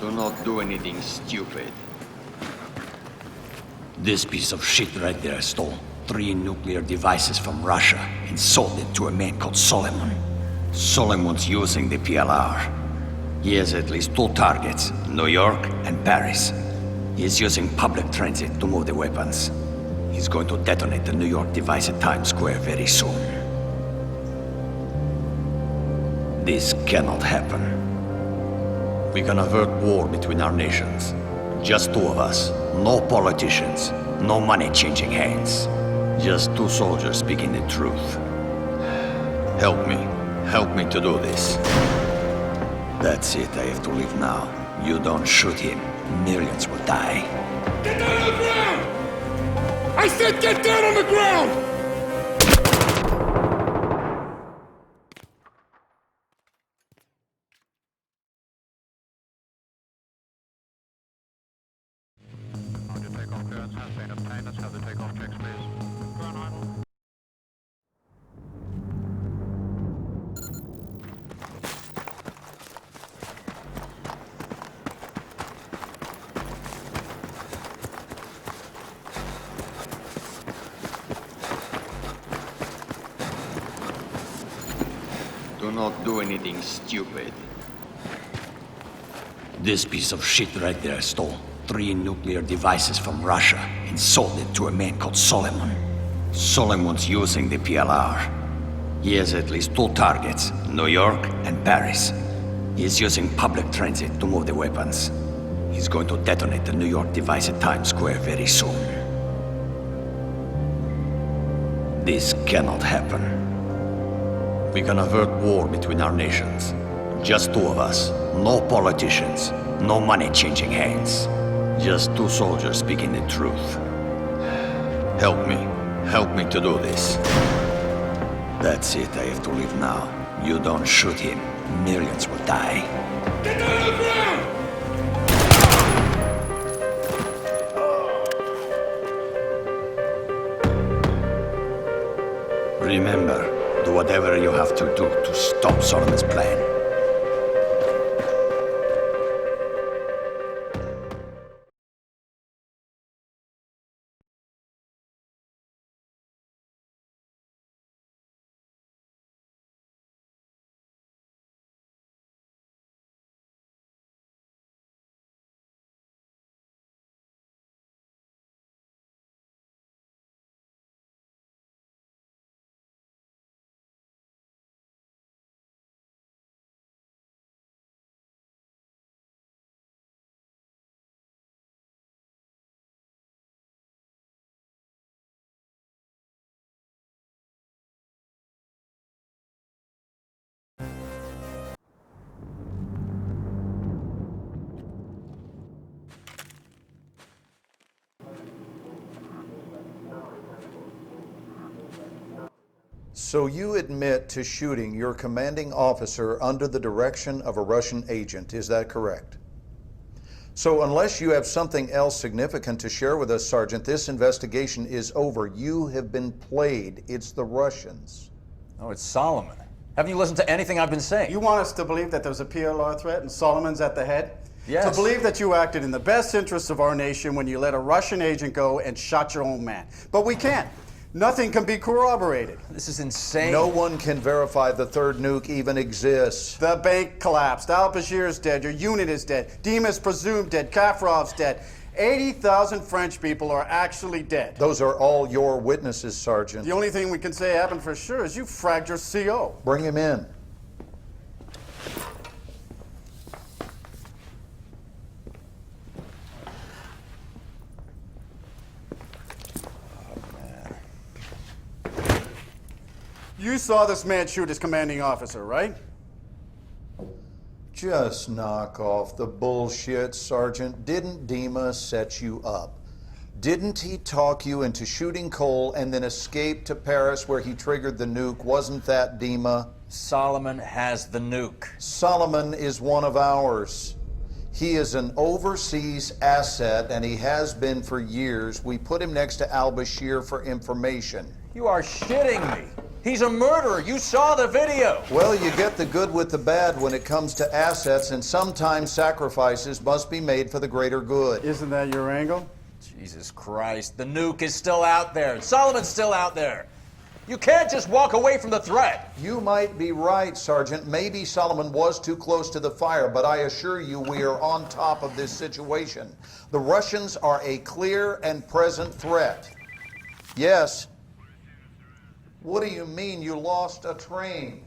Do not do anything stupid. This piece of shit right there stole 3 nuclear devices from Russia and sold it to a man called Solomon. Solomon's using the PLR. He has at least 2 targets, New York and Paris. He's using public transit to move the weapons. He's going to detonate the New York device at Times Square very soon. This cannot happen. We can avert war between our nations. Just 2 of us. No politicians. No money changing hands. Just 2 soldiers speaking the truth. Help me. Help me to do this. That's it. I have to leave now. You don't shoot him, millions will die. Get down on the ground! I said get down on the ground! Do not do anything stupid. This piece of shit right there stole 3 nuclear devices from Russia and sold it to a man called Solomon. Solomon's using the PLR. He has at least 2 targets, New York and Paris. He's using public transit to move the weapons. He's going to detonate the New York device at Times Square very soon. This cannot happen. We can avert war between our nations. Just 2 of us. No politicians. No money changing hands. Just 2 soldiers speaking the truth. Help me. Help me to do this. That's it. I have to leave now. You don't shoot him, millions will die. Get down on the ground! Remember, do whatever you have to do to stop Solomon's plan. So you admit to shooting your commanding officer under the direction of a Russian agent, is that correct? So unless you have something else significant to share with us, Sergeant, this investigation is over. You have been played. It's the Russians. Oh, it's Solomon. Haven't you listened to anything I've been saying? You want us to believe that there's a PLR threat and Solomon's at the head? Yes. To believe that you acted in the best interests of our nation when you let a Russian agent go and shot your own man. But we can't. Nothing can be corroborated. This is insane. No one can verify the third nuke even exists. The bank collapsed. Al-Bashir's dead. Your unit is dead. Dima's presumed dead. Kafrov's dead. 80,000 French people are actually dead. Those are all your witnesses, Sergeant. The only thing we can say happened for sure is you fragged your CO. Bring him in. You saw this man shoot his commanding officer, right? Just knock off the bullshit, Sergeant. Didn't Dima set you up? Didn't he talk you into shooting Cole and then escape to Paris where he triggered the nuke? Wasn't that Dima? Solomon has the nuke. Solomon is one of ours. He is an overseas asset, and he has been for years. We put him next to al-Bashir for information. You are shitting me. He's a murderer. You saw the video. Well, you get the good with the bad when it comes to assets, and sometimes sacrifices must be made for the greater good. Isn't that your angle? Jesus Christ, the nuke is still out there. Solomon's still out there. You can't just walk away from the threat. You might be right, Sergeant. Maybe Solomon was too close to the fire, but I assure you we are on top of this situation. The Russians are a clear and present threat. Yes. What do you mean you lost a train?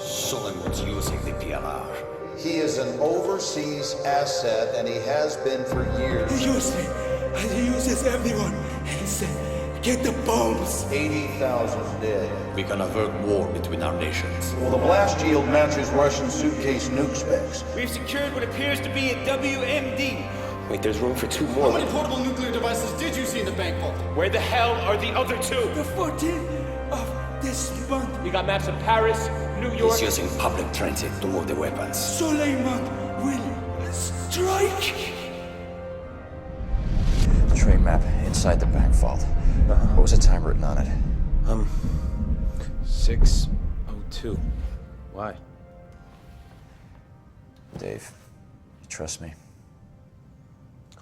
Solomon's using the PLR. He is an overseas asset, and he has been for years. He used me, and he uses everyone. He said, get the bombs. 80,000 dead. We can avert war between our nations. Well, the blast yield matches Russian suitcase nuke specs. We've secured what appears to be a WMD. Wait, there's room for two How more. many portable nuclear devices did you see in the bank vault? Where the hell are the other two? The 14th of this month, We got maps of Paris, New York. He's using public transit to move the weapons. Suleiman will strike. The train map inside the bank vault. What was the time written on it? 6:02. Why? Dave, you trust me?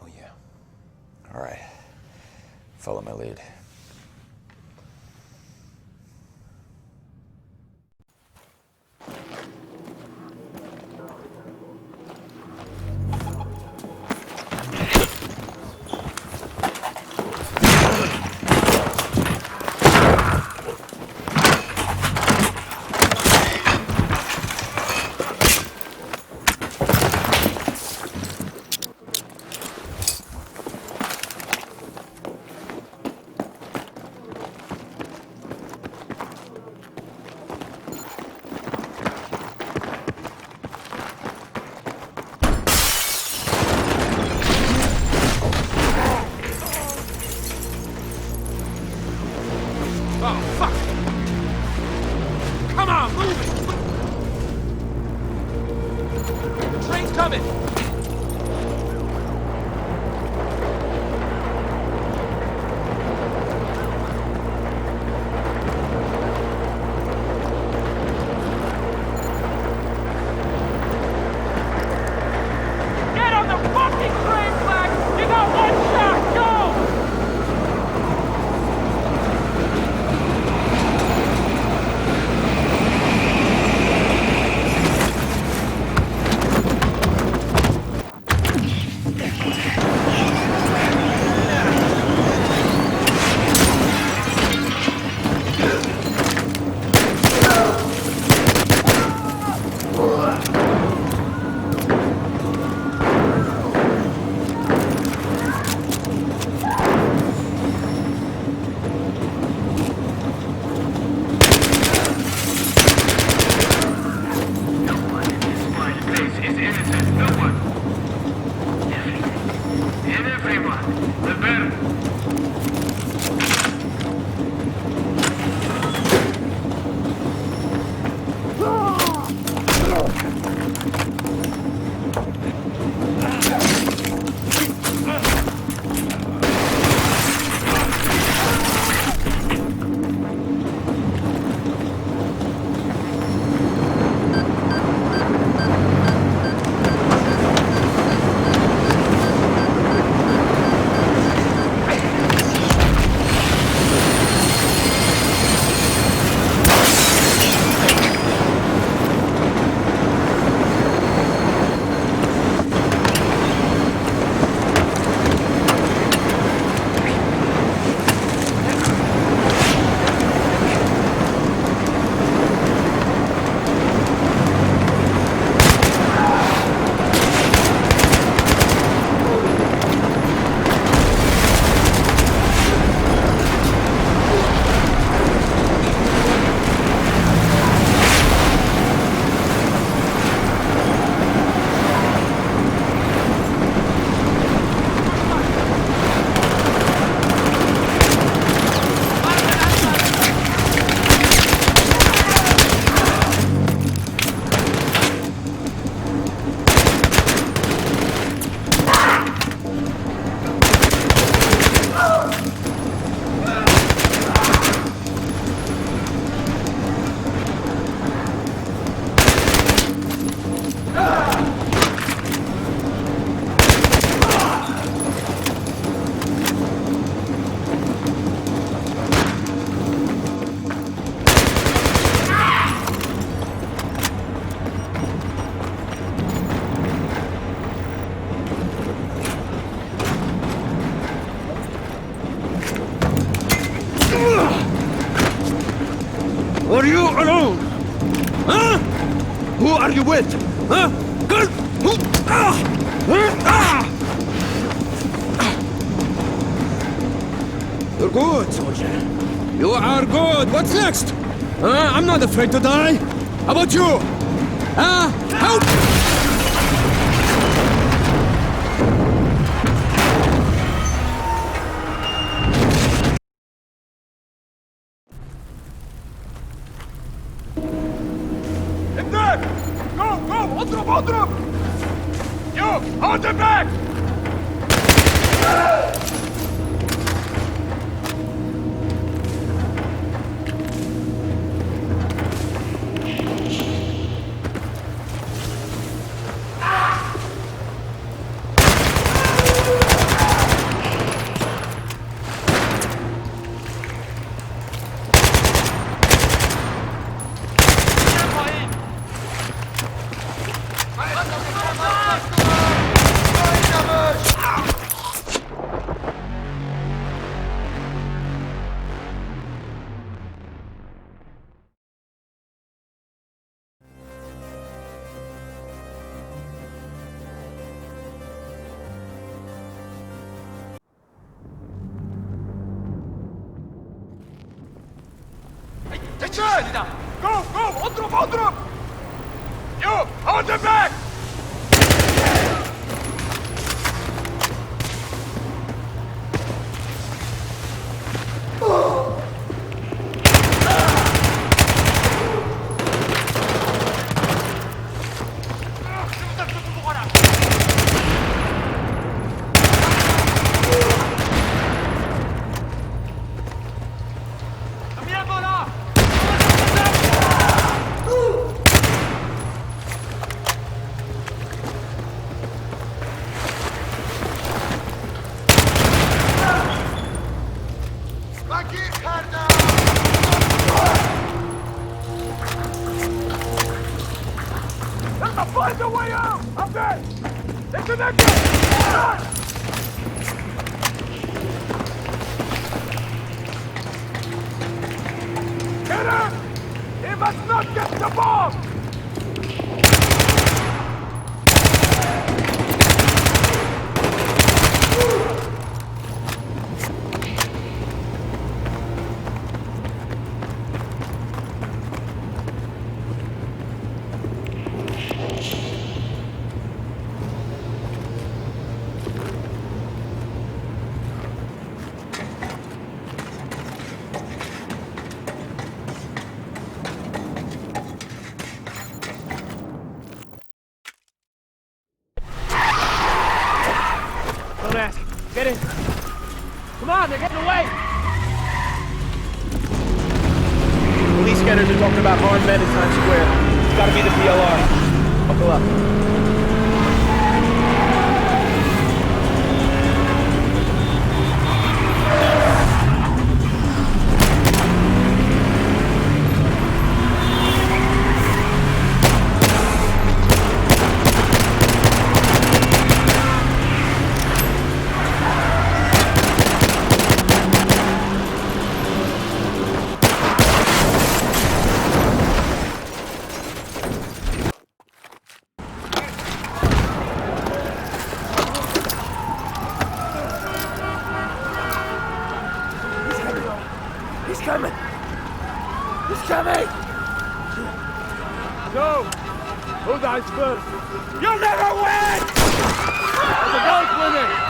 Oh, yeah. All right. Follow my lead. Oh, fuck! Come on, move it! The train's coming! Get on the fucking train, Black! You got one shot, go! are you with? Huh? You're good, soldier. You are good. What's next? I'm not afraid to die. How about you? Help! هناك! جو جو اضرب اضرب! يو on the back! Go go اضرب اضرب! You on the back! Find a way out! Up there! It's an exit! Hit him! He must not get the bomb! Don't ask. Get in. Come on, they're getting away! Police scanners are talking about armed men in Times Square. It's gotta be the PLR. Buckle up. He's coming! He's coming! Go! Who dies first? You'll never win! The guy's winning!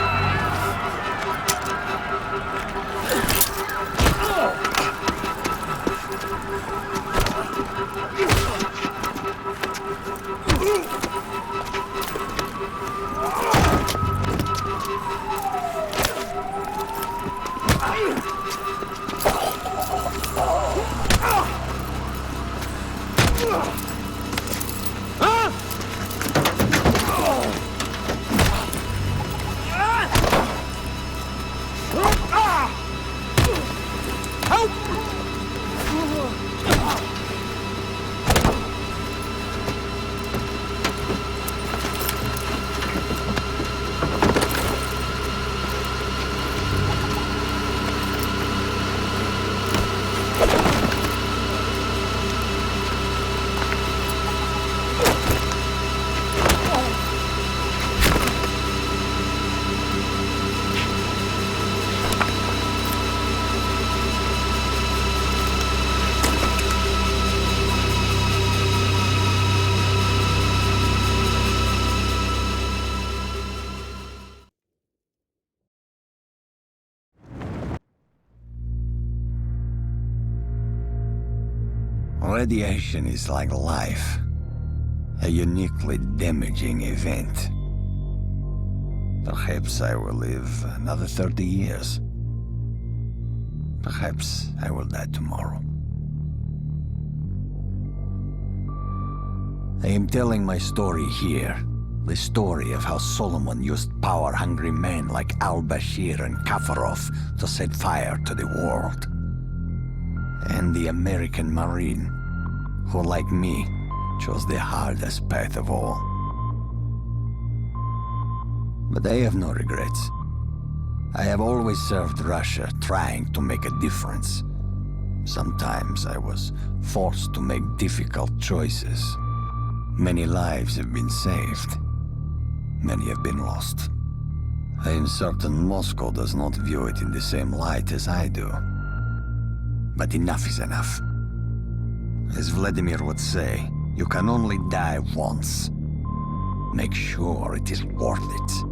Radiation is like life, a uniquely damaging event. Perhaps I will live another 30 years. Perhaps I will die tomorrow. I am telling my story here. The story of how Solomon used power-hungry men like al-Bashir and Kafarov to set fire to the world. And the American Marine, who, like me, chose the hardest path of all. But I have no regrets. I have always served Russia, trying to make a difference. Sometimes I was forced to make difficult choices. Many lives have been saved. Many have been lost. I am certain Moscow does not view it in the same light as I do. But enough is enough. As Vladimir would say, you can only die once. Make sure it is worth it.